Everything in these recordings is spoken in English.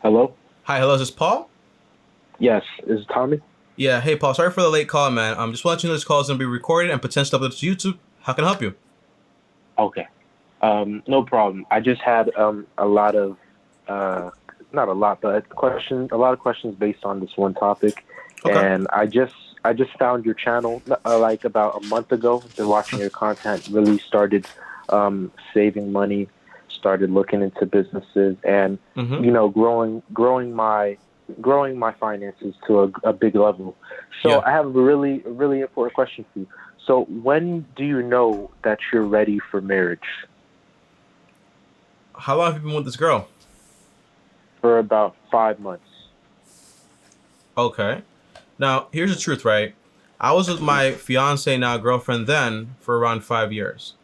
Hello? Hi, hello, is this Paul? Yes, is it Tommy? Yeah, hey Paul, sorry for the late call, man. Just want you to know this call is gonna be recorded and potentially uploaded to YouTube. How can I help you? Okay. No problem. I just had a lot of uh not a lot, but a lot of questions based on this one topic. Okay. And I just found your channel like about a month ago. Been watching your content, really started saving money, started looking into businesses and Mm-hmm. growing my finances to a big level. So Yeah. I have a really important question for you. So when do you know that you're ready for marriage? How long have you been with this girl? For about 5 months. Okay. Now, here's the truth, right? I was with my fiance, now girlfriend, then for around 5 years.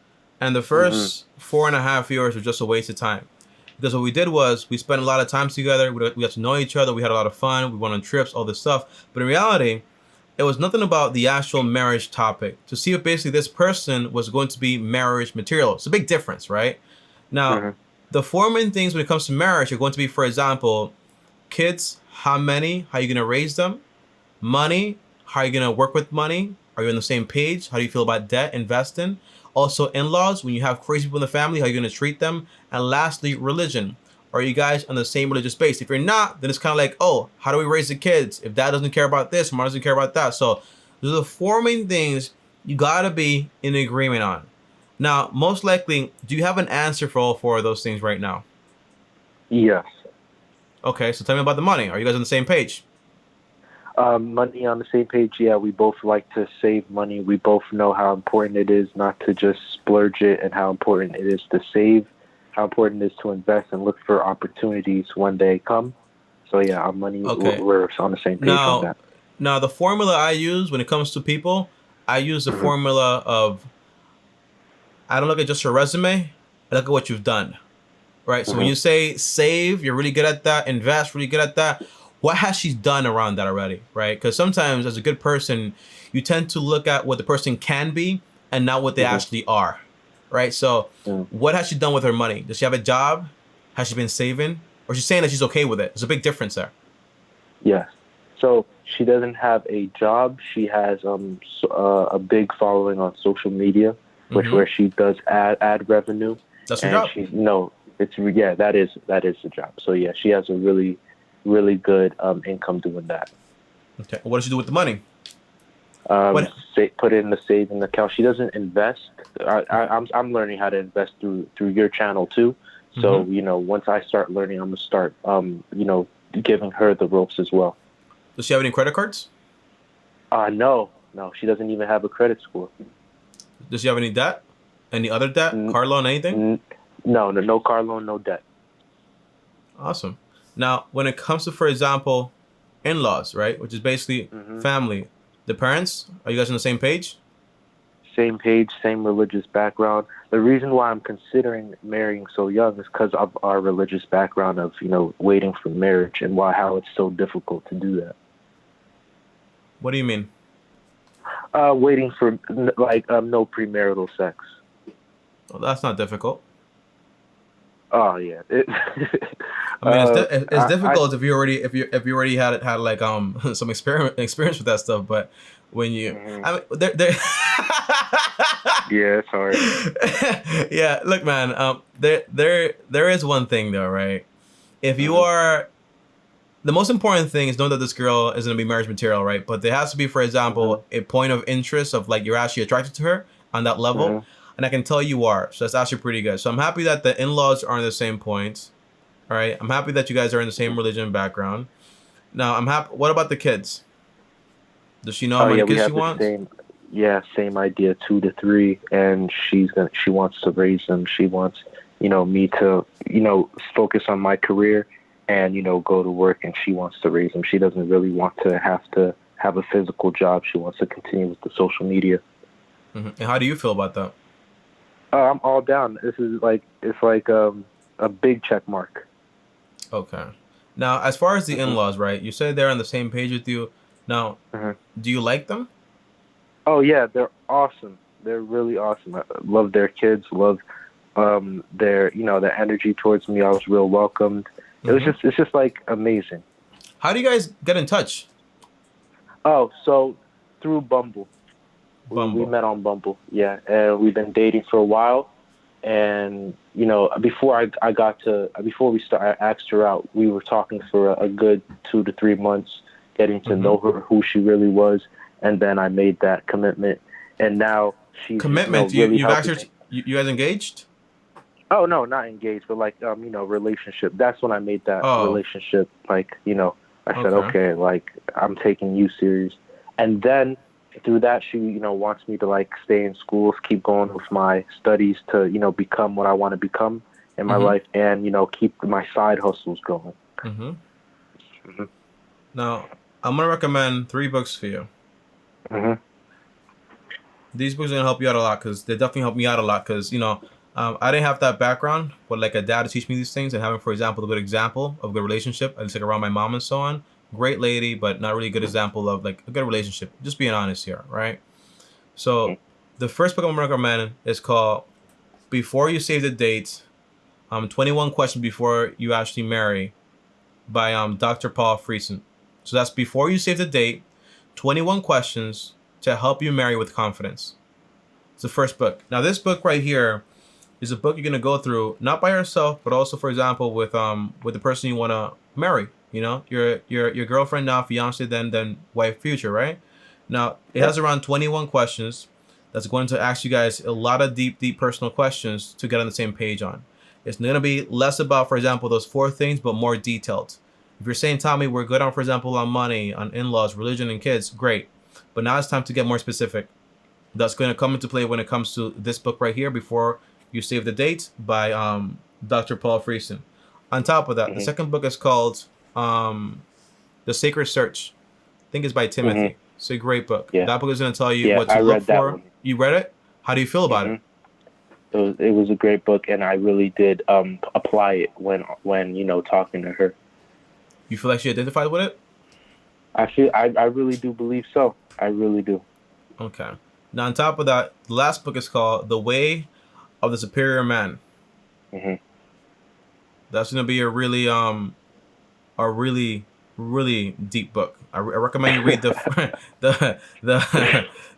And the Mm-hmm. first 4.5 years were just a waste of time. Because what we did was we spent a lot of time together. We got to know each other. We had a lot of fun. We went on trips, all this stuff. But in reality, it was nothing about the actual marriage topic to see if basically this person was going to be marriage material. It's a big difference, right? Now, Mm-hmm. the four main things when it comes to marriage are going to be, for example, kids, how many, how are you going to raise them, money, how are you going to work with money, are you on the same page, how do you feel about debt, investing, also in-laws, when you have crazy people in the family, how are you going to treat them, and lastly, religion. Are you guys on the same religious base? If you're not, then it's kind of like, oh, how do we raise the kids? If dad doesn't care about this, mom doesn't care about that. So those are the four main things you gotta be in agreement on. Now, most likely, do you have an answer for all four of those things right now? Yes. Okay, so tell me about the money. Are you guys on the same page? Money on the same page. Yeah, we both like to save money. We both know how important it is not to just splurge it and how important it is to save, how important it is to invest and look for opportunities when they come. So yeah, our money, Okay. we're on the same page on Now, that. now the formula I use when it comes to people, I use the Hmm. formula of I don't look at just your resume, I look at what you've done. Right? So when Hmm. you say save, you're really good at that. Invest, really good at that. What has she done around that already? Right? Because sometimes, as a good person, you tend to look at what the person can be and not what they Hmm. actually are. Right? So, Hmm. what has she done with her money? Does she have a job? Has she been saving? Or she's saying that she's okay with it? There's a big difference there. Yes. So she doesn't have a job. She has a big following on social media, which Mm-hmm. where she does ad revenue, That's her and job. she's no, it's yeah, that is the job. So yeah, she has a really good income doing that. Okay. What does she do with the money? Um, What? put it in the saving account. She doesn't invest. I'm learning how to invest through your channel too. Mm-hmm. So once I start learning, I'm gonna start giving her the ropes as well. Does she have any credit cards? No, no, she doesn't even have a credit score. Does she have any debt? Any other debt? N- Car loan? Anything? no car loan, no debt. Awesome. Now, when it comes to, for example, in-laws, right, which is basically Hmm. family, the parents, are you guys on the same page? Same page, same religious background. The reason why I'm considering marrying so young is because of our religious background of waiting for marriage and why how it's so difficult to do that. What do you mean? Waiting for like no premarital sex. Well, that's not difficult. Oh yeah. I mean, it's I difficult if you already had like some experience with that stuff, but when you, mhm. I mean, there Yeah, it's hard. yeah, look, man, there is one thing though, right? If you Hmm. are the most important thing is know that this girl is going to be marriage material, right? But there has to be, for Hmm. example, a point of interest of like you're actually attracted to her on that level. Hmm. And I can tell you are. So that's actually pretty good. So I'm happy that the in laws are on the same point. All right. I'm happy that you guys are in the same religion background. Now, I'm happy. What about the kids? Does she know how Oh many yeah, we kids she have the wants? same. Yeah, same idea, 2 to 3, and she wants to raise them. She wants me to focus on my career and go to work, and she wants to raise them. She doesn't really want to have a physical job. She wants to continue with the social media. And how do you feel about that? I'm all down. This is like it's like a big check mark. Okay. Now, as far as the in Hmm. laws, right? You said they're on the same page with you. Now, Hmm. do you like them? Oh yeah, they're awesome. They're really awesome. I love their kids. Love their their energy towards me. I was real welcomed. Mm-hmm. It's just like amazing. How do you guys get in touch? Oh, so through Bumble. We Bumble. met on Bumble, yeah, and we've been dating for a while. And before I got to before we start, I asked her out. We were talking for a good 2 to 3 months, getting to Mm-hmm. know her, who she really was, and then I made that commitment. And now she's Commitment. really You've helping me. actually you guys engaged? Oh no, not engaged, but like relationship. That's when I made that Oh, relationship. Like I said, okay. okay, like I'm taking you serious. And then through that, she wants me to like stay in schools, keep going with my studies to become what I want to become in my Mm-hmm. life, and keep my side hustles going. Mm-hmm. Hmm. Now, I'm gonna recommend 3 books for you. Hmm. These books are gonna help you out a lot because they definitely helped me out a lot because I didn't have that background, but like a dad to teach me these things and having, for example, a good example of a good relationship. I just like around my mom and so on. Great lady, but not really a good example of like a good relationship. Just being honest here, right? So, the first book I'm gonna recommend is called "Before You Save the Date." 21 Questions Before You Actually Marry by Dr. Paul Friesen. So that's Before You Save the Date, 21 Questions to Help You Marry with Confidence. It's the first book. Now, this book right here is a book you're gonna go through not by yourself, but also, for example, with the person you want to marry. Your girlfriend now, fiance, then wife, future, right? Now, it Yeah. has around 21 questions that's going to ask you guys a lot of deep personal questions to get on the same page on. It's gonna be less about, for example, those 4 things, but more detailed. If you're saying, Tommy, we're good on, for example, on money, on in-laws, religion, and kids, great. But now it's time to get more specific. That's going to come into play when it comes to this book right here, Before You Save the Date by Dr. Paul Friesen. On top of that, the Hmm. second book is called The Sacred Search. I think it's by Hmm. Timothy. It's a great book. Yeah. That book is going to tell you Yeah. what I to look read that for. one. You read it? How do you feel about Hmm. it? It was a great book, and I really did apply it when talking to her. You feel like she identified with it? I really do believe so. I really do. Okay. Now, on top of that, the last book is called The Way of the Superior Man. Hmm. That's going to be a really deep book. I recommend you read the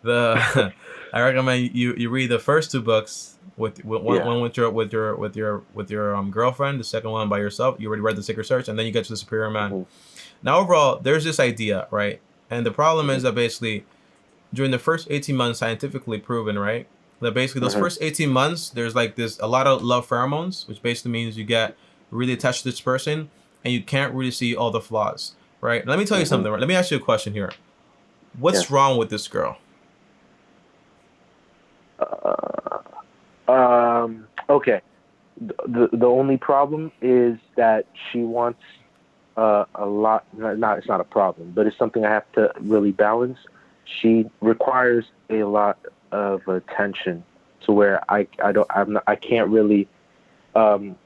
the I recommend you read the first 2 books with one, Yeah. one with your girlfriend, the second one by yourself. You already read The Sacred Search, and then you get to The Superior Man. Hmm. Now, overall, there's this idea, right? And the problem Hmm. is that basically during the first 18 months, scientifically proven, right? That basically those Hmm. first 18 months, there's like this a lot of love pheromones, which basically means you get really attached to this person and you can't really see all the flaws, right? Let me tell you Hmm. something. Right? Let me ask you a question here. Yeah. What's wrong with this girl? Okay. The only problem is that she wants a lot. Not it's not a problem, but it's something I have to really balance. She requires a lot of attention to where I can't really. Um,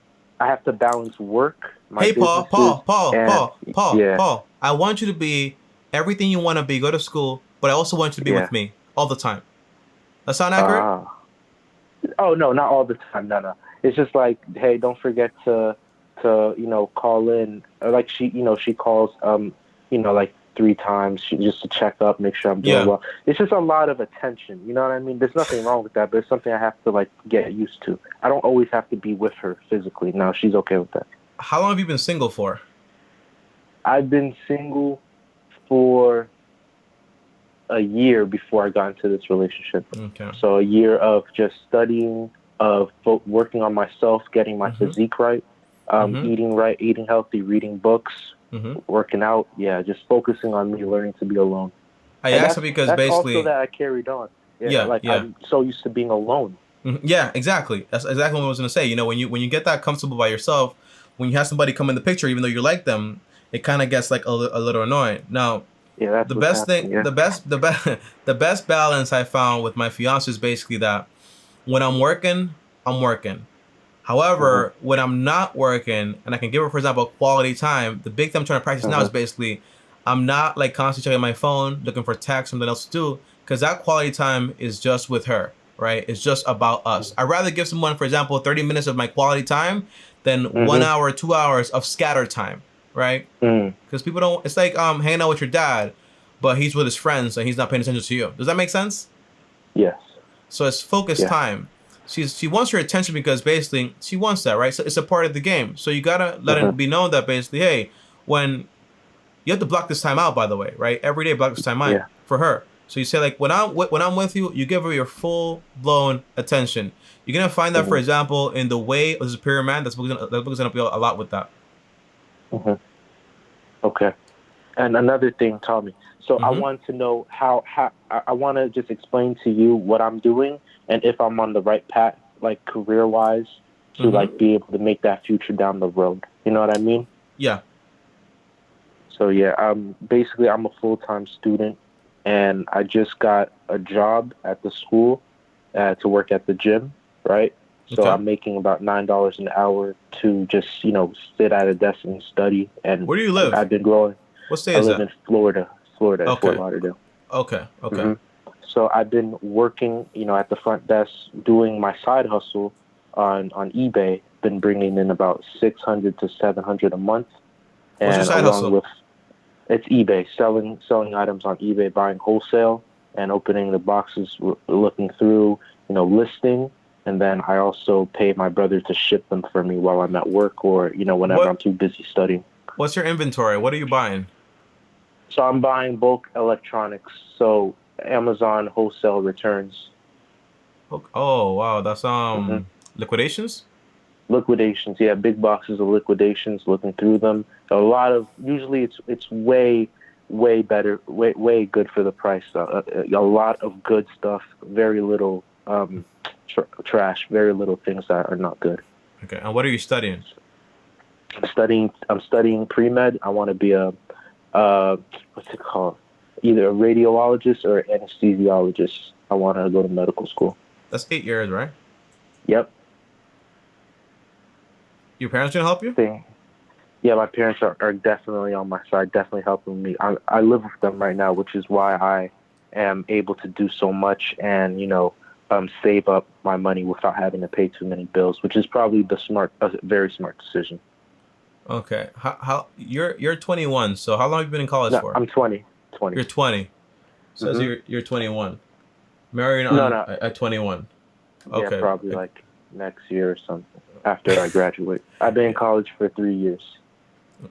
I have to balance work, my Hey, Paul, businesses, Paul, Paul, and Paul, Paul, yeah, Paul. I want you to be everything you want to be. Go to school, but I also want you to be yeah. with me all the time. That sound accurate? Uh, oh no, not all the time. No, no. It's just like, hey, don't forget to call in. Or like she calls like 3 times just to check up, make sure I'm doing Yeah. well. It's just a lot of attention. You know what I mean? There's nothing wrong with that, but it's something I have to like get used to. I don't always have to be with her physically. No, she's okay with that. How long have you been single for? I've been single for a year before I got into this relationship. Okay. So a year of just studying, of working on myself, getting my Mm-hmm. physique right, Mm-hmm. eating right, eating healthy, reading books, Mm-hmm. working out. Yeah, just focusing on me, learning to be alone. I And asked her because that's also basically, that I carried on. Yeah, yeah, like yeah. I'm so used to being alone. Yeah, exactly. That's exactly what I was gonna say. When you get that comfortable by yourself, when you have somebody come in the picture, even though you like them, it kind of gets like a little annoying. Now, Yeah, that's the what's best thing, happening. Yeah. the best balance I found with my fiance is basically that when I'm working, I'm working. Uh-huh. However, when I'm not working and I can give her, for example, quality time, the big thing I'm trying to practice now is Uh-huh. basically I'm not like constantly checking my phone, looking for text, something else to do, because that quality time is just with her, right? It's just about us. I'd rather give someone, for example, 30 minutes of my quality time than 1 hour, 2 hours of scatter time, right? Mm. Because people don't. It's like hanging out with your dad, but he's with his friends and he's not paying attention to you. Does that make sense? Yes. So it's focused Yeah. time. She wants your attention because basically she wants that, right? So it's a part of the game. So you gotta let it be known that basically, hey, when you have to block this time out, by the way, right? Every day block this time out for her. So you say like, when I'm with you, you give her your full blown attention. You're gonna find that, for example, in The Way of the Superior Man. That book is gonna be a lot with that. Okay. And another thing, Tommy. So I want to know how I want to just explain to you what I'm doing and if I'm on the right path, like career wise, to like be able to make that future down the road. You know what I mean? Yeah. So yeah, basically I'm a full-time student, and I just got a job at the school to work at the gym, right? So I'm making about $9 an hour to just sit at a desk and study. And where do you live? I've been growing. What state I is live that? in Florida, at Fort Lauderdale. Okay. So I've been working, at the front desk, doing my side hustle on eBay. Been bringing in about $600 to $700 a month. What's your side hustle? It's eBay, selling items on eBay, buying wholesale and opening the boxes, looking through, listing. And then I also pay my brother to ship them for me while I'm at work or, whenever I'm too busy studying. What's your inventory? What are you buying? So I'm buying bulk electronics. So Amazon wholesale returns. Oh, wow. That's liquidations? Liquidations, yeah, big boxes of liquidations, looking through them. Usually it's way better, way good for the price. A lot of good stuff, very little trash, very little things that are not good. Okay, and what are you studying? I'm studying pre-med. I want to be what's it called? Either a radiologist or anesthesiologist. I want to go to medical school. That's 8 years, right? Yep. Your parents gonna help you? Yeah, my parents are definitely on my side, definitely helping me. I live with them right now, which is why I am able to do so much and, save up my money without having to pay too many bills, which is probably a very smart decision. Okay. How you're 21, so how long have you been in college for? I'm 20. You're 20. Says you're 21. Married at 21. Okay. Yeah, probably like next year or something after I graduate. I've been in college for 3 years.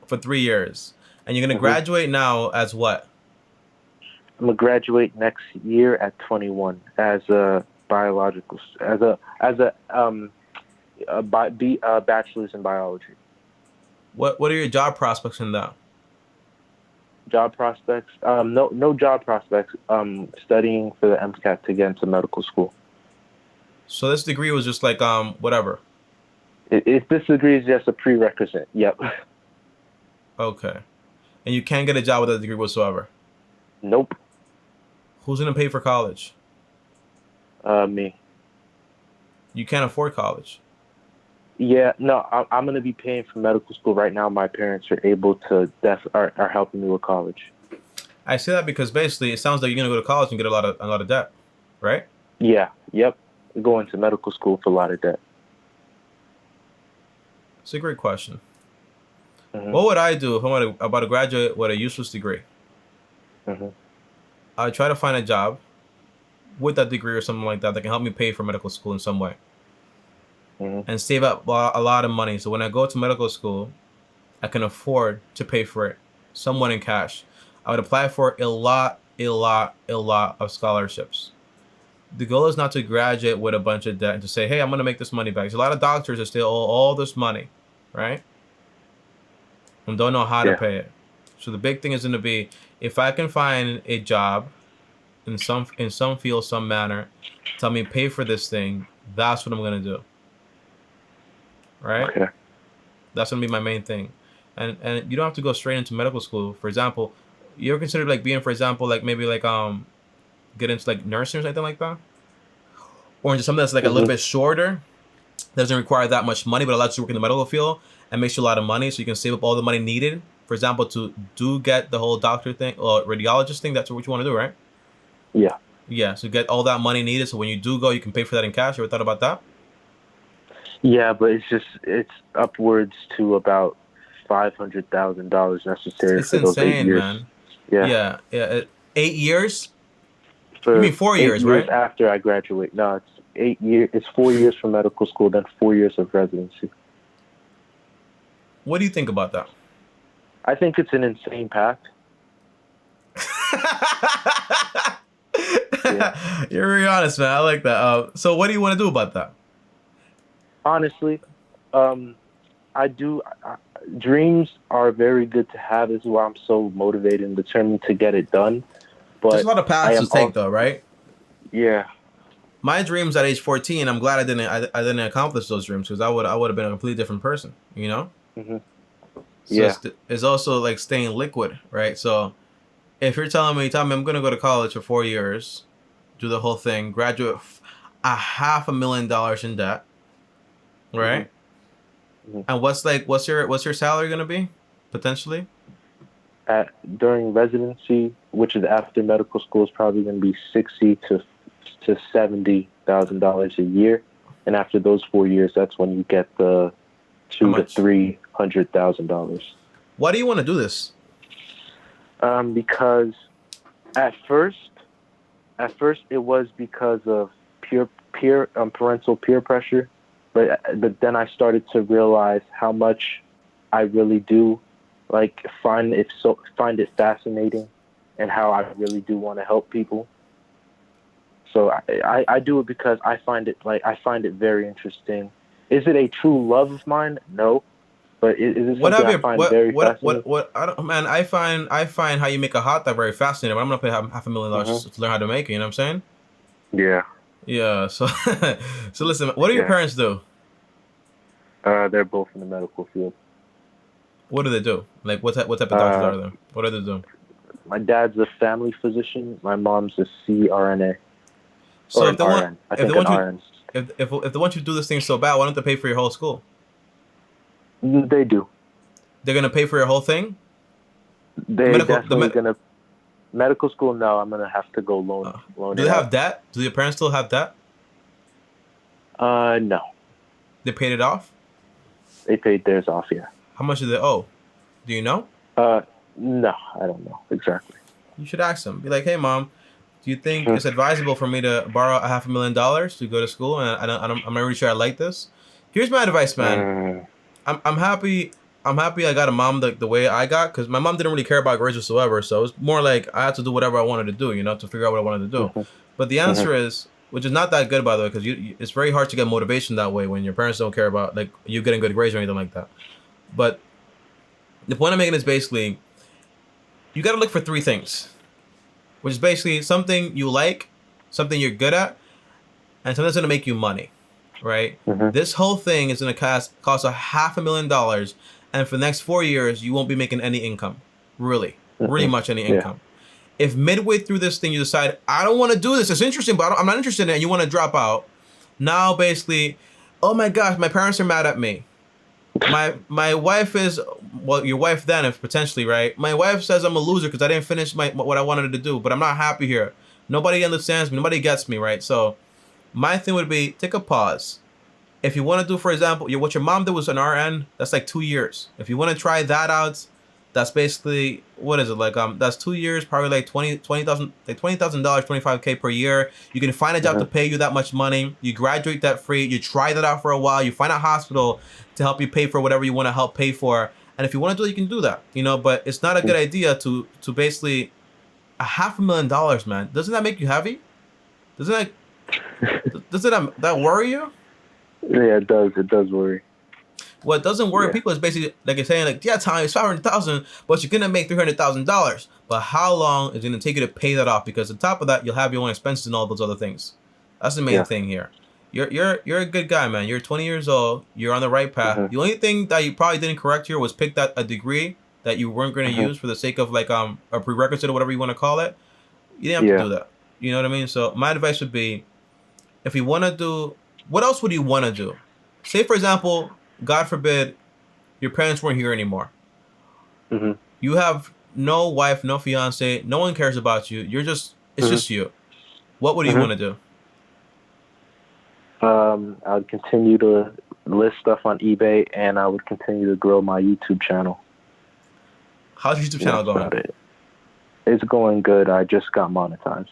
For 3 years. And you're going to graduate now as what? I'm going to graduate next year at 21 as a bachelor's in biology. What are your job prospects in that? Job prospects? No job prospects. Studying for the MCAT to get into medical school. So this degree was just like whatever. If this degree is just a prerequisite, yep. Okay. And you can't get a job with that degree whatsoever? Nope. Who's going to pay for college? Me. You can't afford college? Yeah, no, I'm going to be paying for medical school right now. My parents are able to, are helping me with college. I say that because basically it sounds like you're going to go to college and get a lot of debt, right? Yeah, yep. Going to medical school for a lot of debt. It's a great question. What would I do if I'm about to graduate with a useless degree? I'd try to find a job with that degree or something like that can help me pay for medical school in some way. And save up a lot of money. So when I go to medical school, I can afford to pay for it somewhat in cash. I would apply for a lot of scholarships. The goal is not to graduate with a bunch of debt and to say, hey, I'm going to make this money back. There's a lot of doctors that still owe all this money, right? And don't know how to pay it. So the big thing is going to be, if I can find a job in some field, some manner, tell me pay for this thing, that's what I'm going to do. Right? Okay. That's going to be my main thing. And you don't have to go straight into medical school. For example, you ever considered like being, for example, like maybe like get into like nursing or something like that? Or into something that's like a little bit shorter, doesn't require that much money, but allows you to work in the medical field and makes you a lot of money, so you can save up all the money needed. For example, to get the whole doctor thing or radiologist thing, that's what you want to do, right? Yeah. Yeah, so get all that money needed, so when you do go, you can pay for that in cash. You ever thought about that? Yeah, but it's upwards to about $500,000 necessary It's for those 8 insane, years. man. Yeah, Yeah, yeah. 8 years? You mean for 4 years, 8 years right? after I graduate. No, it's 8 years. It's 4 years for medical school, then 4 years of residency. What do you think about that? I think it's an insane path. Yeah, You're very honest, man. I like that. So what do you want to do about that? honestly, um, I do. Dreams are very good to have. This is why I'm so motivated and determined to get it done. There's a But lot of I paths to am take, also, though, right? yeah, My dreams at age 14, I'm glad I didn't accomplish those dreams because I would have been a completely different person, you know? hmm So yeah, it's also like staying liquid, right? So if you're telling me, Tommy, I'm going to go to college for 4 years, do the whole thing, graduate a $500,000 in debt, hmm right? hmm And what's your salary going to be potentially? during residency, which is after medical school, is probably going to be 60 to $70,000 a year, and after those 4 years, that's when you get the How two to much? $300,000. Why do you want to do this? Because at first, it was because of parental peer pressure, but then I started to realize how much I really do like find it fascinating, and how I really do want to help people. So I do it because I find it very interesting. Is it a true love of mine? No, but is it What something have I you find very fascinating? what I don't man, I find how you make a hot dog very fascinating, but I'm gonna pay $500,000 hmm to learn how to make it, you know what I'm saying? Yeah, Yeah, so so listen, what do your yeah. parents do? They're both in the medical field. What do they do? Like what type of doctors Uh, are they? What do they do? my dad's a family physician. My mom's a CRNA So or an RN. I if they think an want you RN. if they want you to do this thing so bad, why don't they pay for your whole school? They do. They're gonna pay for your whole thing? The They medical the definitely med gonna medical school. No, I'm gonna have to go loan Do it they have out. debt? Do your parents still have debt? No, They paid it off? they paid theirs off. Yeah. How much do they owe? Do you know? Uh, no, I don't know exactly. You should ask them. Be like, hey, mom, do you think Hmm. it's advisable for me to borrow a $500,000 to go to school? And I'm not really sure I like this. Here's my advice, man. Mm, I'm happy. I'm happy I got a mom the way I got because my mom didn't really care about grades whatsoever. So it was more like I had to do whatever I wanted to do, you know, to figure out what I wanted to do. mhm, But the mhm, answer is, which is not that good, by the way, because it's very hard to get motivation that way when your parents don't care about like you getting good grades or anything like that. But the point I'm making is basically you got to look for three things, which is basically something you like, something you're good at, and something that's gonna make you money, right? mhm, This whole thing is gonna cost $500,000, and for the next 4 years you won't be making any income, really mhm. much any Yeah. income. If midway through this thing you decide I don't want to do this, it's interesting, but I'm not interested in it, and you want to drop out, now basically, oh my gosh, my parents are mad at me. My wife is well, your wife then, if potentially right. My wife says I'm a loser because I didn't finish what I wanted to do, but I'm not happy here. Nobody understands me. Nobody gets me, right? So my thing would be take a pause. If you want to do, for example, what your mom did was an RN, that's like 2 years. If you want to try that out, that's basically what is it like? That's 2 years, probably like $20,000, 25K per year. You can find a job to Mhm, pay you that much money. You graduate debt free. You try that out for a while. You find a hospital to help you pay for whatever you want to help pay for. And if you want to do it, you can do that. You know, but it's not a good mhm. idea to basically $500,000, man. Doesn't that make you heavy? Doesn't that worry you? Yeah, it does. It does worry. What doesn't worry Yeah. people is basically like you're saying, like, yeah, Tommy, it's 500,000, but you're gonna make $300,000. But how long is it gonna take you to pay that off? Because on top of that, you'll have your own expenses and all those other things. That's the main Yeah. thing here. You're a good guy, man. You're 20 years old. You're on the right path. Mhm, The only thing that you probably didn't correct here was pick that a degree that you weren't gonna mhm. use for the sake of like a prerequisite or whatever you want to call it. You didn't have to Yeah. do that. You know what I mean? So my advice would be, if you want to do, what else would you want to do? Say, for example, God forbid, your parents weren't here anymore. Mhm, You have no wife, no fiance, no one cares about you. It's mhm, just you. What would you mhm. want to do? I would continue to list stuff on eBay, and I would continue to grow my YouTube channel. How's your YouTube channel That's going? about it. It's going good. I just got monetized.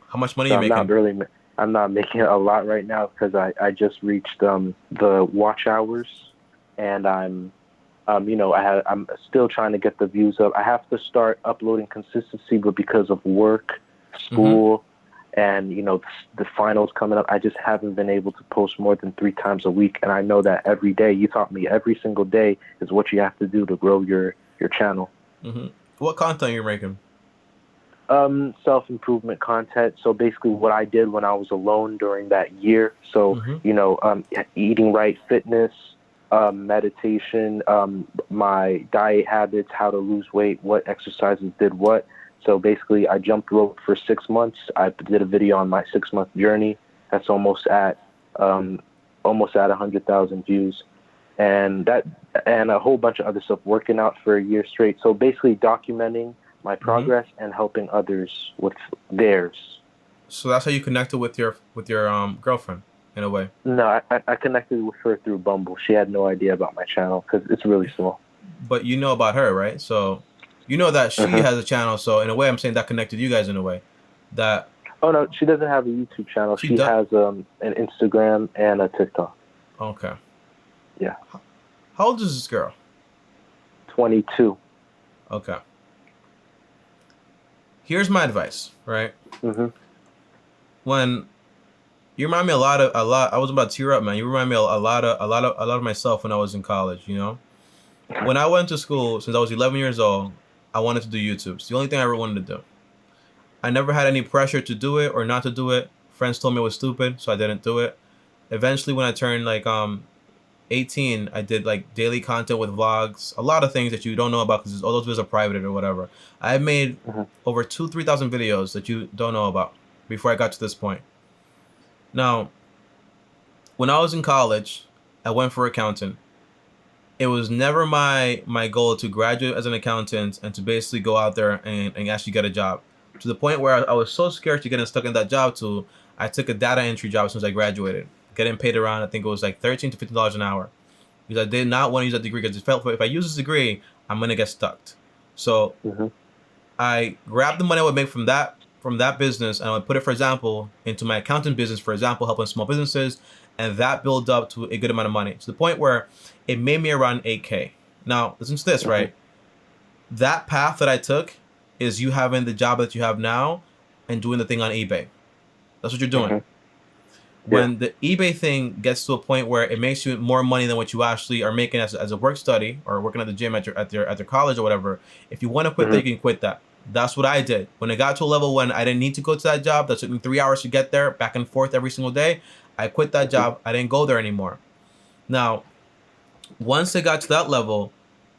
How much money So are you making? I'm not making a lot right now because I just reached the watch hours, and I'm I'm still trying to get the views up. I have to start uploading consistency, but because of work, school, and the finals coming up, I just haven't been able to post more than 3 times a week. And I know that every day, you taught me every single day is what you have to do to grow your channel. What content are you making? Self-improvement content. So basically what I did when I was alone during that year. So, eating right, fitness, meditation, my diet habits, how to lose weight, what exercises did what. So basically I jumped rope for 6 months. I did a video on my 6-month journey. That's almost at 100,000 views. And a whole bunch of other stuff, working out for a year straight. So basically documenting my progress and helping others with theirs. So that's how you connected with your girlfriend, in a way. No, I connected with her through Bumble. She had no idea about my channel because it's really small. But you know about her, right? So you know that she has a channel. So in a way, I'm saying that connected you guys in a way. That. Oh no, she doesn't have a YouTube channel. She has an Instagram and a TikTok. Okay. Yeah. How old is this girl? 22. Okay. Here's my advice, right? When you remind me a lot. I was about to tear up, man. You remind me a lot of myself when I was in college. When I went to school, since I was 11 years old, I wanted to do YouTube. It's the only thing I ever wanted to do. I never had any pressure to do it or not to do it. Friends told me it was stupid, so I didn't do it. Eventually, when I turned 18, I did daily content with vlogs, a lot of things that you don't know about because all those videos are private or whatever. I made over 3,000 videos that you don't know about before I got to this point. Now, when I was in college, I went for accountant. It was never my goal to graduate as an accountant and to basically go out there and actually get a job. To the point where I was so scared to getting stuck in that job too, I took a data entry job since I graduated. Getting paid around, I think it was $13 to $15 an hour. Because I did not want to use that degree because it felt if I use this degree, I'm going to get stuck. So I grabbed the money I would make from that business and I would put it, for example, into my accounting business, for example, helping small businesses. And that built up to a good amount of money. To the point where it made me around $8K. Now, listen to this, right? That path that I took is you having the job that you have now and doing the thing on eBay. That's what you're doing. When the eBay thing gets to a point where it makes you more money than what you actually are making as a work study or working at the gym at your college or whatever, if you want to quit that, you can quit that. That's what I did. When it got to a level when I didn't need to go to that job, that took me 3 hours to get there, back and forth every single day, I quit that job. I didn't go there anymore. Now, once it got to that level,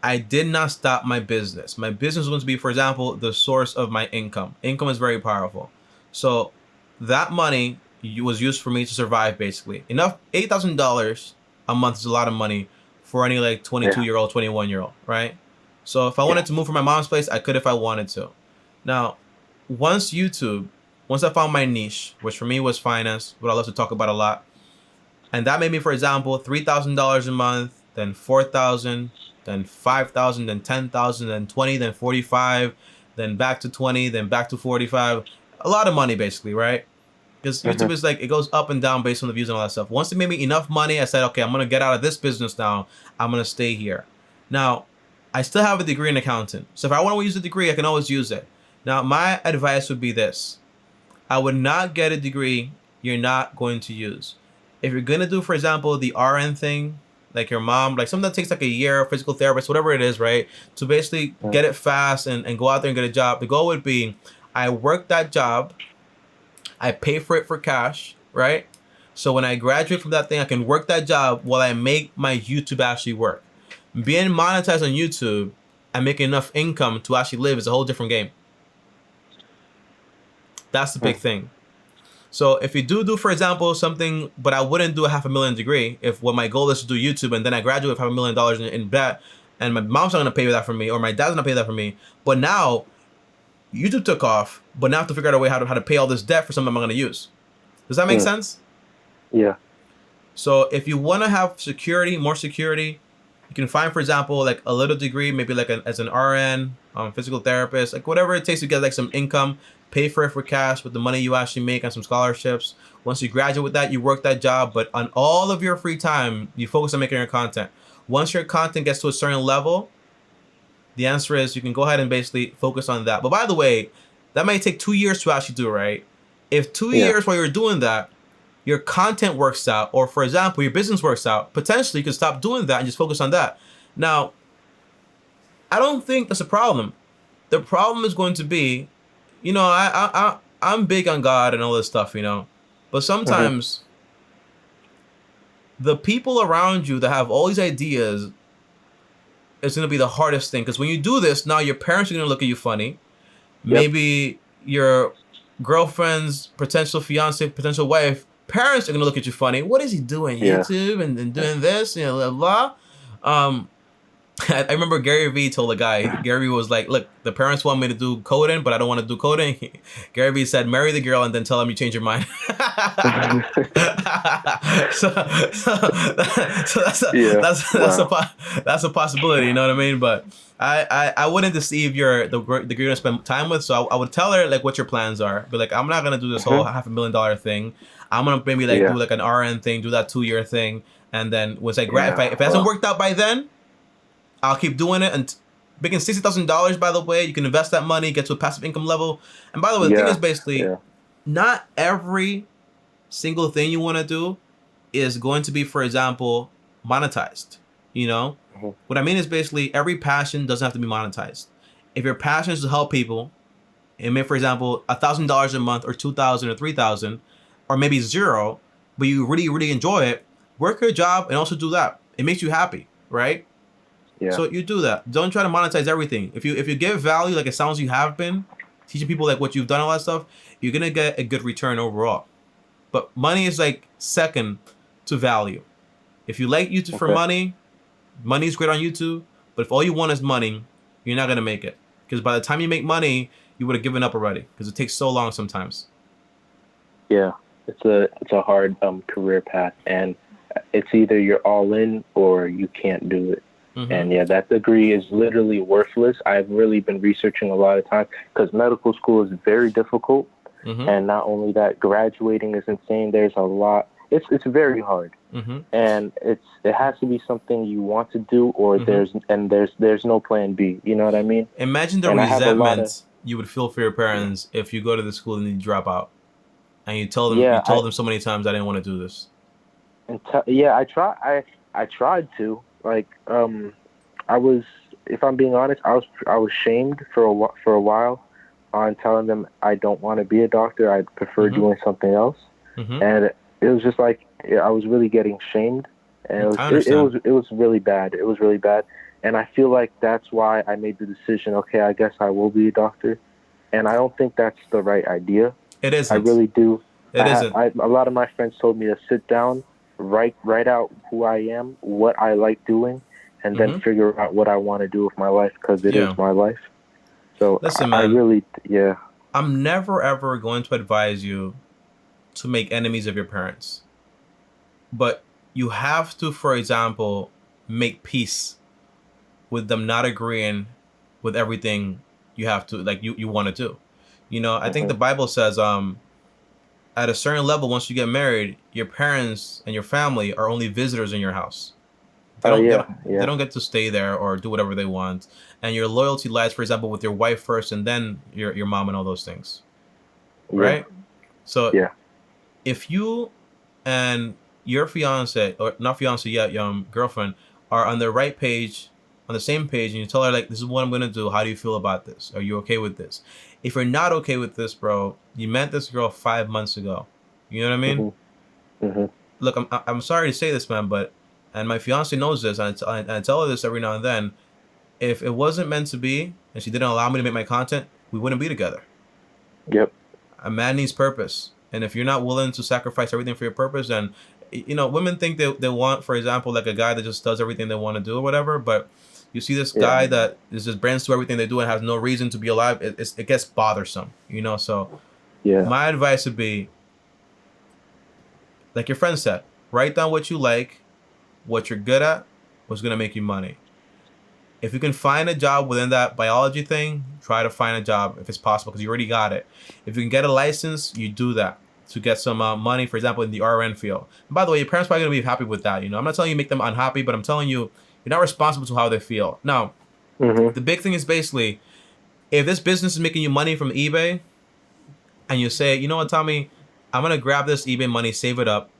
I did not stop my business. My business was going to be, for example, the source of my income. Income is very powerful. So that money was used for me to survive, basically. Enough, $8,000 a month is a lot of money for any 22-year-old, 21-year-old, right? So if I wanted to move from my mom's place, I could if I wanted to. Now, once I found my niche, which for me was finance, what I love to talk about a lot, and that made me, for example, $3,000 a month, then $4,000, then $5,000, then $10,000, then $20,000, then $45,000, then back to $20,000, then back to $45,000. A lot of money, basically, right? Because YouTube is it goes up and down based on the views and all that stuff. Once it made me enough money, I said, okay, I'm going to get out of this business now. I'm going to stay here. Now, I still have a degree in accounting. So if I want to use the degree, I can always use it. Now, my advice would be this. I would not get a degree you're not going to use. If you're going to do, for example, the RN thing, like your mom, something that takes a year, physical therapist, whatever it is, right? To basically get it fast and go out there and get a job. The goal would be, I work that job, I pay for it for cash, right? So when I graduate from that thing, I can work that job while I make my YouTube actually work. Being monetized on YouTube and making enough income to actually live is a whole different game. That's the big thing. So if you do, for example, something, but I wouldn't do a $500,000 degree if what my goal is to do YouTube and then I graduate with $500,000 in debt and my mom's not going to pay that for me or my dad's not going to pay that for me. But now YouTube took off, but now I have to figure out a way how to pay all this debt for something I'm going to use. Does that make sense? Yeah. So if you want to have security, more security, you can find, for example, like a little degree, maybe like as an RN, physical therapist, like whatever it takes to get like some income, pay for it for cash with the money you actually make on some scholarships. Once you graduate with that, you work that job, but on all of your free time, you focus on making your content. Once your content gets to a certain level, the answer is you can go ahead and basically focus on that. But by the way, that might take 2 years to actually do, right? If 2 Yeah. years while you're doing that, your content works out, or for example, your business works out, potentially you can stop doing that and just focus on that. Now, I don't think that's a problem. The problem is going to be, I'm big on God and all this stuff, but sometimes the people around you that have all these ideas is going to be the hardest thing, because when you do this, now your parents are going to look at you funny. Maybe your girlfriend's potential fiance, potential wife, parents are gonna look at you funny. What is he doing? YouTube and doing this, blah blah. I remember Gary Vee told a guy. Gary Vee was like, "Look, the parents want me to do coding, but I don't want to do coding." Gary Vee said, "Marry the girl and then tell them you change your mind." so that's a possibility. You know what I mean? But I wouldn't deceive the girl you're gonna spend time with. So I would tell her like what your plans are. Be like, I'm not gonna do this whole $500,000 thing. I'm gonna maybe do like an RN thing, do that 2-year thing, and then once if it hasn't worked out by then, I'll keep doing it. And making $60,000, by the way, you can invest that money, get to a passive income level. And by the way, the thing is basically, not every single thing you want to do is going to be, for example, monetized. What I mean is basically every passion doesn't have to be monetized. If your passion is to help people, and maybe, for example, $1,000 a month, or $2,000 or $3,000, or maybe zero, but you really, really enjoy it, work your job and also do that. It makes you happy, right? Yeah. So you do that. Don't try to monetize everything. If you give value, like it sounds you have been, teaching people like what you've done, all that stuff, you're gonna get a good return overall. But money is like second to value. If you like YouTube for money is great on YouTube. But if all you want is money, you're not gonna make it. Because by the time you make money, you would have given up already. Because it takes so long sometimes. Yeah, it's a hard career path, and it's either you're all in or you can't do it. And that degree is literally worthless. I've really been researching a lot of time, because medical school is very difficult. And not only that, graduating is insane. There's a lot. It's very hard. And it has to be something you want to do, or there's no plan B. You know what I mean? Imagine the resentment you would feel for your parents if you go to the school and you drop out, and you told them so many times, I didn't want to do this. And I tried to. Like, if I'm being honest, I was shamed for a while on telling them I don't want to be a doctor. I'd prefer doing something else. And it was just like, I was really getting shamed, and it was really bad. It was really bad. And I feel like that's why I made the decision, okay, I guess I will be a doctor. And I don't think that's the right idea. It isn't. I really do. It isn't. A lot of my friends told me to sit down, write out who I am, what I like doing, and then figure out what I want to do with my life, because it is my life. So listen, man, I really, I'm never ever going to advise you to make enemies of your parents, but you have to, for example, make peace with them not agreeing with everything you have to, like, you want to do. I think the Bible says, at a certain level, once you get married, your parents and your family are only visitors in your house. They don't get to stay there or do whatever they want. And your loyalty lies, for example, with your wife first, and then your mom and all those things. Right? So if you and your fiance, or not fiance yet, girlfriend, are on the right page, on the same page, and you tell her, like, this is what I'm going to do. How do you feel about this? Are you okay with this? If you're not okay with this, bro, you met this girl 5 months ago. You know what I mean? Look, I'm sorry to say this, man, and my fiance knows this, and I tell her this every now and then. If it wasn't meant to be, and she didn't allow me to make my content, we wouldn't be together. Yep. A man needs purpose. And if you're not willing to sacrifice everything for your purpose, then, women think they want, for example, like a guy that just does everything they want to do or whatever. But you see this guy that is just brands to everything they do and has no reason to be alive, it gets bothersome, So my advice would be, like your friend said, write down what you like, what you're good at, what's gonna make you money. If you can find a job within that biology thing, try to find a job if it's possible because you already got it. If you can get a license, you do that to get some money, for example, in the RN field. And by the way, your parents are probably going to be happy with that. I'm not telling you make them unhappy, but I'm telling you, you're not responsible to how they feel. Now, the big thing is basically, if this business is making you money from eBay, and you say, you know what, Tommy, I'm going to grab this eBay money, save it up,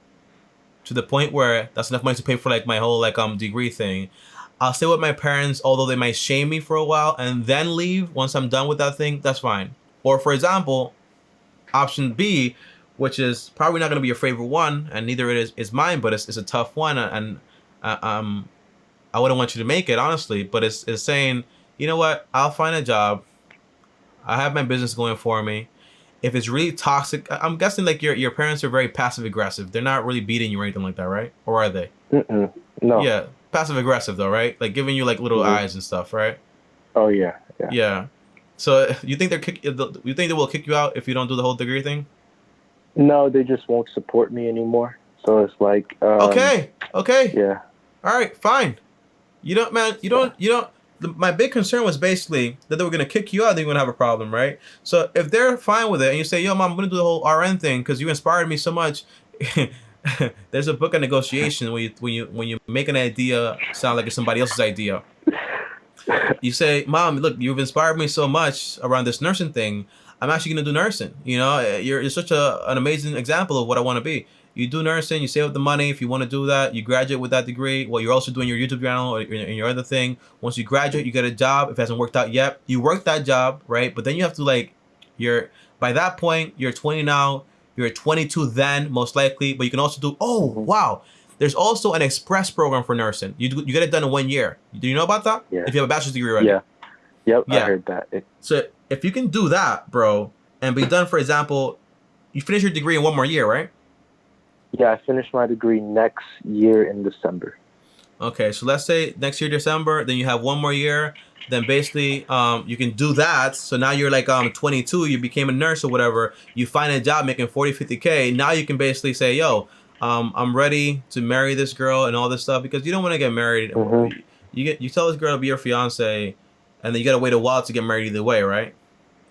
to the point where that's enough money to pay for like my whole degree thing. I'll stay with my parents, although they might shame me for a while, and then leave once I'm done with that thing. That's fine. Or for example, option B, which is probably not going to be your favorite one, and neither is mine, but it's a tough one, and I wouldn't want you to make it honestly. But it's saying, you know what? I'll find a job. I have my business going for me. If it's really toxic, I'm guessing like your parents are very passive aggressive. They're not really beating you or anything like that, right? Or are they? No. Yeah. Passive aggressive though, right? Like giving you like little eyes and stuff, right? Oh yeah. Yeah. So you think you think they will kick you out if you don't do the whole degree thing? No, they just won't support me anymore. So it's like okay. Yeah. All right, fine. You don't. My big concern was basically that they were gonna kick you out. They're gonna have a problem, right? So if they're fine with it, and you say, "Yo, mom, I'm gonna do the whole RN thing because you inspired me so much." There's a book of negotiation when you make an idea sound like it's somebody else's idea. You say, "Mom, look, you've inspired me so much around this nursing thing. I'm actually gonna do nursing. You're such an amazing example of what I want to be. You do nursing, you save up the money if you want to do that. You graduate with that degree. Well, you're also doing your YouTube channel or your other thing. Once you graduate, you get a job. If it hasn't worked out yet, you work that job, right? But then you have to by that point, you're 20 now. You're 22 then, most likely. But you can also do, wow. There's also an express program for nursing. You get it done in 1 year. Do you know about that? Yeah. If you have a bachelor's degree already. Yeah. Yep, Yeah. I heard that. So if you can do that, bro, and be done, for example, you finish your degree in 1 more year, right? Yeah, I finished my degree next year in December. Okay, so let's say next year, December, then you have 1 more year. Then basically, you can do that. So now you're like 22, you became a nurse or whatever. You find a job making 40, 50K. Now you can basically say, yo, I'm ready to marry this girl and all this stuff because you don't want to get married. You tell this girl to be your fiance, and then you got to wait a while to get married either way, right?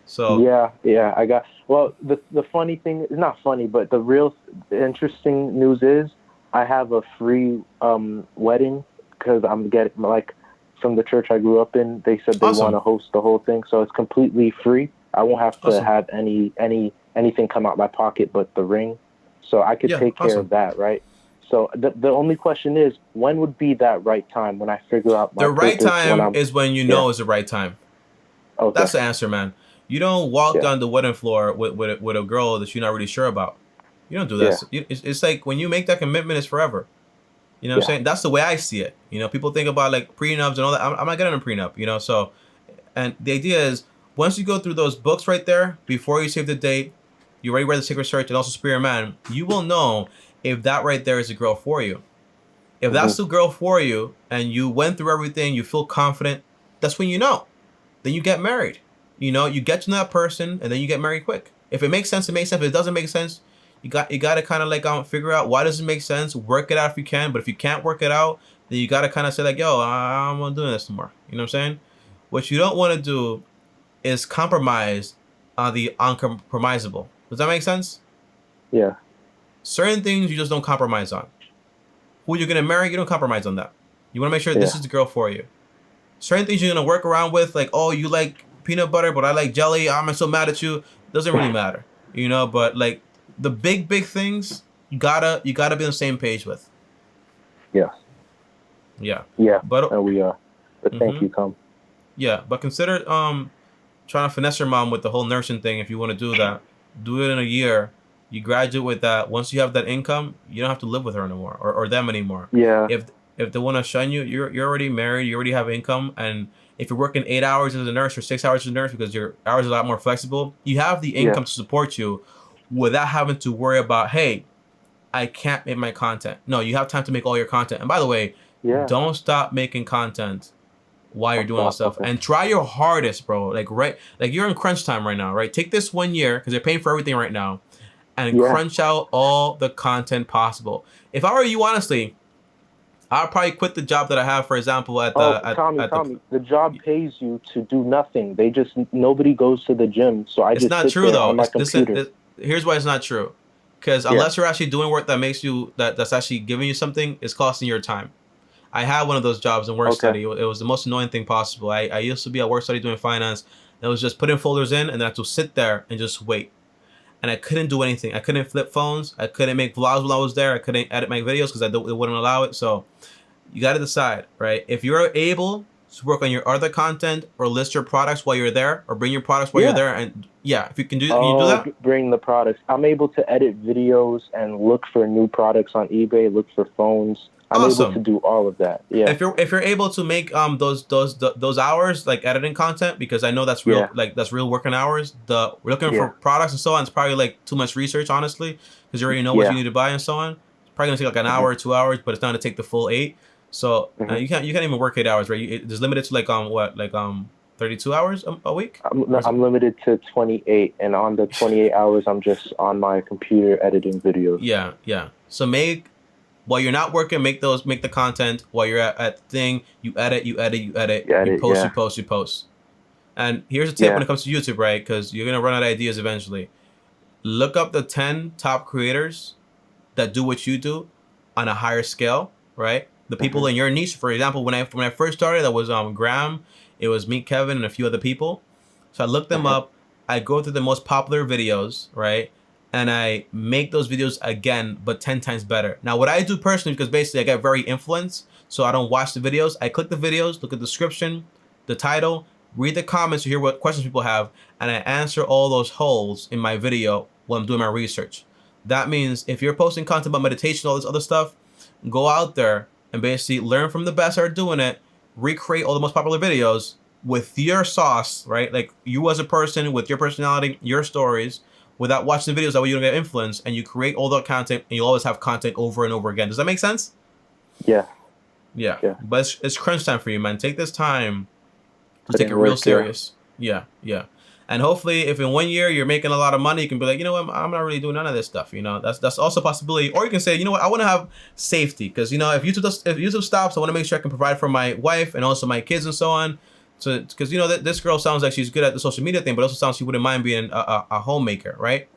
So yeah, I got. Well, the funny thing is not funny, but the interesting news is I have a free wedding because I'm getting from the church I grew up in. They said they want to host the whole thing, so it's completely free. I won't have to have anything come out my pocket but the ring, so I could take care of that, right? So the only question is, when would be that right time when I figure out my the right time is when you know it's the right time. Okay. That's the answer, man. You don't walk on the wedding floor with a girl that you're not really sure about. You don't do that. Yeah. It's like when you make that commitment, it's forever. You know what I'm saying? That's the way I see it. People think about like prenups and all that. I'm not getting a prenup, so, and the idea is once you go through those books right there, before you save the date, you already read the Sacred Search and also Spirit Man, you will know if that right there is a girl for you. If that's the girl for you and you went through everything, you feel confident, that's when you know. Then you get married. You get to know that person and then you get married quick. If it makes sense, it makes sense. If it doesn't make sense, you got to kind of figure out why does it make sense, work it out if you can. But if you can't work it out, then you got to kind of say like, yo, I'm not doing this anymore. You know what I'm saying? What you don't want to do is compromise on the uncompromisable. Does that make sense? Yeah. Certain things you just don't compromise on. Who you're going to marry, you don't compromise on that. You want to make sure this is the girl for you. Certain things you're going to work around with, like, oh, you like peanut butter, but I like jelly. I'm so mad at you. Doesn't really matter, but like the big things, you gotta be on the same page with. Yeah. Yeah. Yeah. But we are. But thank you, Tom. Yeah, but consider trying to finesse your mom with the whole nursing thing. If you want to do that, do it in a year. You graduate with that. Once you have that income, you don't have to live with her anymore or them anymore. Yeah. If they want to shun you, you're already married. You already have income, and if you're working 8 hours as a nurse or 6 hours as a nurse because your hours are a lot more flexible, you have the income to support you without having to worry about, hey, I can't make my content. No, you have time to make all your content. And by the way, don't stop making content while you're doing all stuff. And try your hardest, bro. Like you're in crunch time right now, right? Take this 1 year because they're paying for everything right now. and crunch out all the content possible. If I were you, honestly, I'll probably quit the job that I have, for example, at the Tommy, the job pays you to do nothing. Nobody goes to the gym, so I It's just not sit true there though. on my computer. Here's why it's not true. Because unless you're actually doing work that makes you that's actually giving you something, it's costing your time. I had one of those jobs in work study. It was the most annoying thing possible. I used to be at work study doing finance. And it was just putting folders in, and then I had to sit there and just wait. And I couldn't do anything. I couldn't flip phones. I couldn't make vlogs while I was there. I couldn't edit my videos because it wouldn't allow it. So you got to decide, right? If you're able to work on your other content or list your products while you're there, or bring your products while you're there, and if you can do that. Bring the products. I'm able to edit videos and look for new products on eBay, look for phones. I'm able to do all of that. Yeah. If you're able to make those hours, like editing content, because I know that's real, like that's real working hours. We're looking for products and so on. It's probably like too much research, honestly, because you already know what you need to buy and so on. It's probably gonna take like an hour or 2 hours, but it's not gonna take the full 8. So you can't even work 8 hours, right? It's limited to like 32 hours a week. I'm limited to 28, and on the 28 hours, I'm just on my computer editing videos. Yeah. So while you're not working, make the content. While you're at the thing, you edit, you post. And here's a tip when it comes to YouTube, right? Because you're gonna run out of ideas eventually. Look up the 10 top creators that do what you do on a higher scale, right? The people in your niche. For example, when I first started, that was Graham. It was me, Kevin, and a few other people. So I looked them up. I go through the most popular videos, right? And I make those videos again, but 10 times better. Now, what I do personally, because basically I get very influenced, so I don't watch the videos. I click the videos, look at the description, the title, read the comments to hear what questions people have, and I answer all those holes in my video while I'm doing my research. That means if you're posting content about meditation, all this other stuff, go out there and basically learn from the best that are doing it, recreate all the most popular videos with your sauce, right? Like you as a person, with your personality, your stories, without watching the videos, that way you don't get influenced, and you create all the content, and you always have content over and over again. Does that make sense? Yeah. But it's crunch time for you, man. Take this time to take it real serious. Yeah. And hopefully, if in 1 year you're making a lot of money, you can be like, you know what, I'm not really doing none of this stuff. You know, that's also a possibility. Or you can say, you know what, I want to have safety, because you know, if YouTube stops, I want to make sure I can provide for my wife and also my kids and so on. So, because you know this girl sounds like she's good at the social media thing, but also sounds she wouldn't mind being a homemaker, right?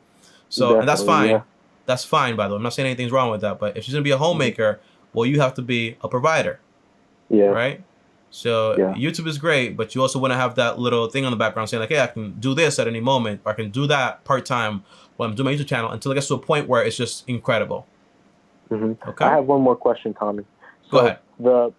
So, and that's fine. Yeah. That's fine, by the way. I'm not saying anything's wrong with that. But if she's gonna be a homemaker, well, you have to be a provider. Yeah. Right. So YouTube is great, but you also want to have that little thing on the background saying like, hey, I can do this at any moment, or I can do that part time while I'm doing my YouTube channel until it gets to a point where it's just incredible. Okay. I have one more question, Tommy. Go ahead. The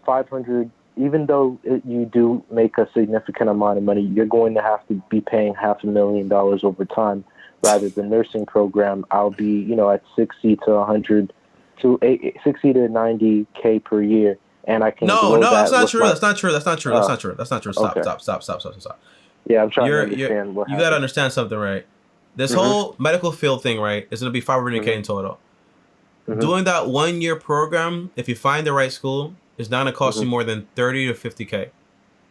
500. Even though you do make a significant amount of money, you're going to have to be paying $500,000 over time. Rather, the nursing program, I'll be, at 60 to 100 to 60 to 90K per year, and I can. No, that's not true. That's not true. Stop. Yeah, I'm trying to understand what. You got to understand something, right? This whole medical field thing, right, is going to be 500K in total. Doing that 1 year program, if you find the right school, is not going to cost you more than 30 to 50K,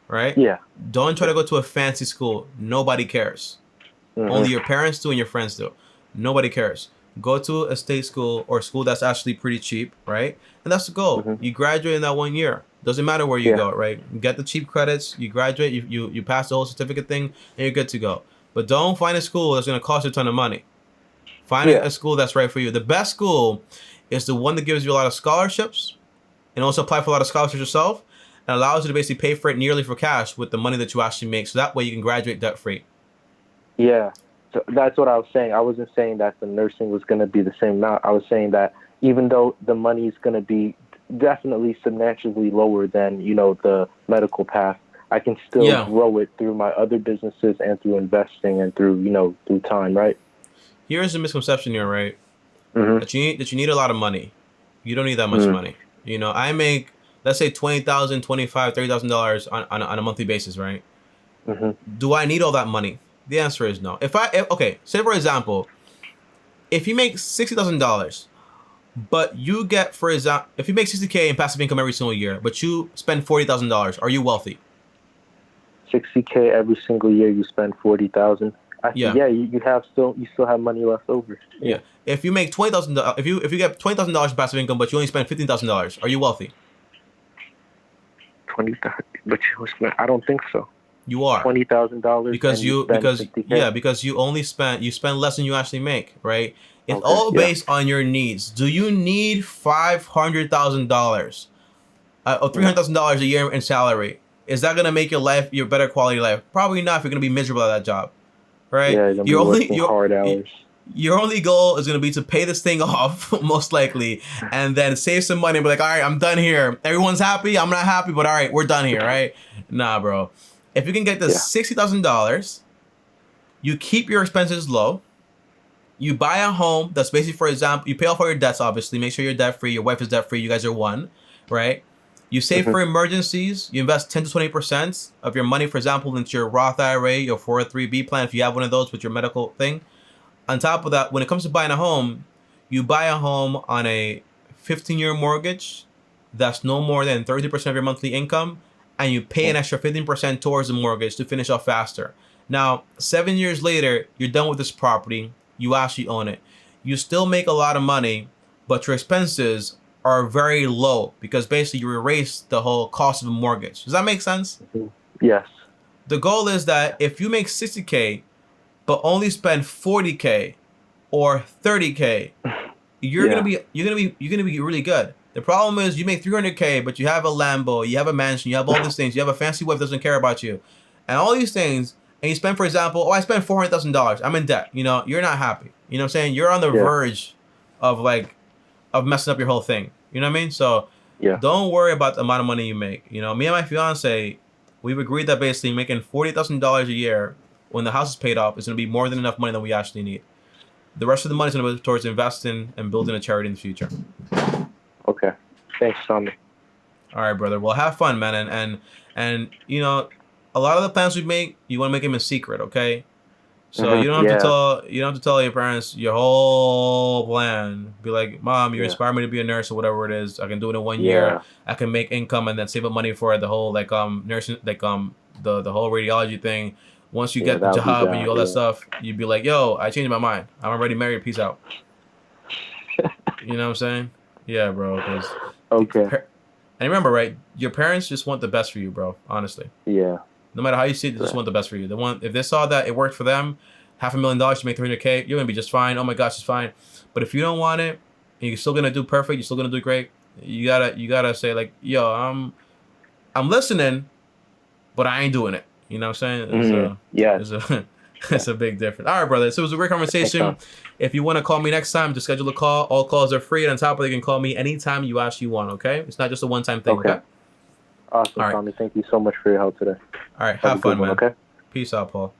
right? Yeah. Don't try to go to a fancy school. Nobody cares. Only your parents do and your friends do. Nobody cares. Go to a state school or a school that's actually pretty cheap, right? And that's the goal. You graduate in that 1 year. Doesn't matter where you go, right? You get the cheap credits. You graduate. You pass the whole certificate thing, and you're good to go. But don't find a school that's going to cost you a ton of money. Find a school that's right for you. The best school is the one that gives you a lot of scholarships, and also apply for a lot of scholarships yourself, and allows you to basically pay for it nearly for cash with the money that you actually make. So that way you can graduate debt free. Yeah, so that's what I was saying. I wasn't saying that the nursing was going to be the same amount. I was saying that even though the money is going to be definitely substantially lower than, the medical path, I can still grow it through my other businesses and through investing and through, through time, right? Here's the misconception here, right? That you need a lot of money. You don't need that much money. I make, let's say $20,000, $25,000, $30,000 on a monthly basis, right? Do I need all that money? The answer is no. Say for example, if you make $60,000, but you get, for example, if you make $60K in passive income every single year, but you spend $40,000, are you wealthy? $60K every single year, you spend $40,000. Yeah. Yeah, you still have money left over. Yeah. If you make $20,000, if you get $20,000 in passive income, but you only spend $15,000, are you wealthy? 20,000, but you spent. I don't think so. You are. $20,000 because and you you spend because 50K. yeah, because you spend less than you actually make, right? It's Okay, all yeah. based on your needs. Do you need $500,000 or $300,000 a year in salary? Is that gonna make your better quality of life? Probably not. If you're gonna be miserable at that job, right? Yeah, you're gonna be working hard hours. Your only goal is going to be to pay this thing off, most likely, and then save some money and be like, all right, I'm done here. Everyone's happy. I'm not happy, but all right, we're done here, right? Nah, bro. If you can get the $60,000, you keep your expenses low. You buy a home that's basically, for example, you pay off all your debts, obviously. Make sure you're debt-free. Your wife is debt-free. You guys are one, right? You save for emergencies. You invest 10 to 20% of your money, for example, into your Roth IRA, your 403B plan, if you have one of those with your medical thing. On top of that, when it comes to buying a home, you buy a home on a 15-year mortgage that's no more than 30% of your monthly income, and you pay an extra 15% towards the mortgage to finish off faster. Now, 7 years later, you're done with this property. You actually own it. You still make a lot of money, but your expenses are very low because basically you erase the whole cost of a mortgage. Does that make sense? Yes. The goal is that if you make $60K, but only spend $40K or $30K, you're gonna be really good. The problem is you make $300K, but you have a Lambo, you have a mansion, you have all these things, you have a fancy wife that doesn't care about you, and all these things, and you spend, for example, I spent $400,000. I'm in debt. You know, you're not happy. You know what I'm saying? You're on the verge of messing up your whole thing. You know what I mean? So don't worry about the amount of money you make. You know, me and my fiance, we've agreed that basically making $40,000 a year when the house is paid off, it's going to be more than enough money that we actually need. The rest of the money is going to go towards investing and building a charity in the future. Okay. Thanks, Tommy. All right, brother. Well, have fun, man. And you know, a lot of the plans we make, you want to make them in secret, okay? So you don't have to tell your parents your whole plan. Be like, Mom, you inspire me to be a nurse or whatever it is. I can do it in 1 year. I can make income and then save up money for the whole nursing, the whole radiology thing. Once you get the job and all that stuff, you'd be like, yo, I changed my mind. I'm already married. Peace out. You know what I'm saying? Yeah, bro. Okay. And remember, right? Your parents just want the best for you, bro. Honestly. Yeah. No matter how you see it, they just want the best for you. They want, if they saw that it worked for them, $500,000, you make $300K, you're gonna be just fine. Oh my gosh, it's fine. But if you don't want it, and you're still gonna do perfect, you're still gonna do great. You gotta say like, yo, I'm listening, but I ain't doing it. You know what I'm saying? It's a big difference. All right, brother. So it was a great conversation. If you want to call me next time, just schedule a call. All calls are free. And on top of it, you can call me anytime you actually want, okay? It's not just a one-time thing, okay? Awesome, Tommy. Thank you so much for your help today. All right. Have fun, man. Okay? Peace out, Paul.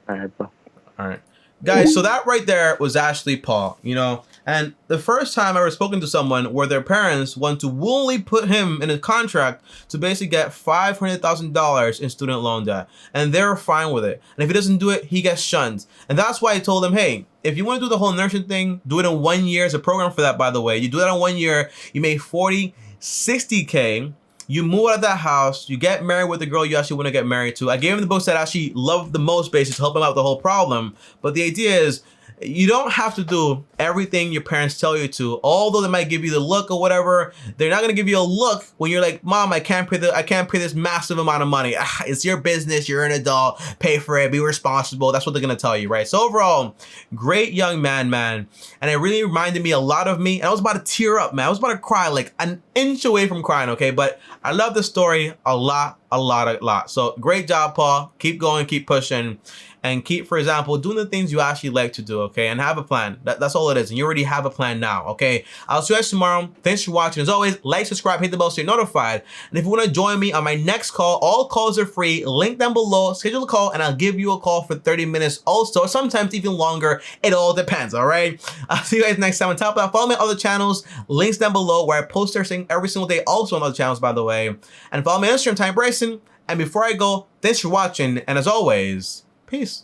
All right, bro. All right. Guys, so that right there was actually Paul, you know, and the first time I ever spoken to someone where their parents want to willingly put him in a contract to basically get $500,000 in student loan debt, and they're fine with it. And if he doesn't do it, he gets shunned. And that's why I told him, hey, if you want to do the whole nursing thing, do it in 1 year. There's a program for that, by the way. You do that in 1 year, you make 40, 60K. You move out of that house, you get married with the girl you actually want to get married to. I gave him the books that I actually loved the most, basically, to help him out with the whole problem. But the idea is, you don't have to do everything your parents tell you to. Although they might give you the look or whatever, they're not gonna give you a look when you're like, Mom, I can't pay this massive amount of money. It's your business, you're an adult, pay for it, be responsible. That's what they're gonna tell you, right? So overall, great young man. And it really reminded me a lot of me. And I was about to tear up, man. I was about to cry, like an inch away from crying, okay? But I love the story a lot. So great job, Paul. Keep going, keep pushing. And keep, for example, doing the things you actually like to do, okay? And have a plan. That's all it is. And you already have a plan now, okay? I'll see you guys tomorrow. Thanks for watching. As always, like, subscribe, hit the bell so you're notified. And if you want to join me on my next call, all calls are free. Link down below. Schedule a call, and I'll give you a call for 30 minutes also. Sometimes even longer. It all depends, all right? I'll see you guys next time. On top of that, follow me on other channels. Links down below where I post everything every single day. Also on other channels, by the way. And follow me on Instagram, Bryson. And before I go, thanks for watching. And as always, peace.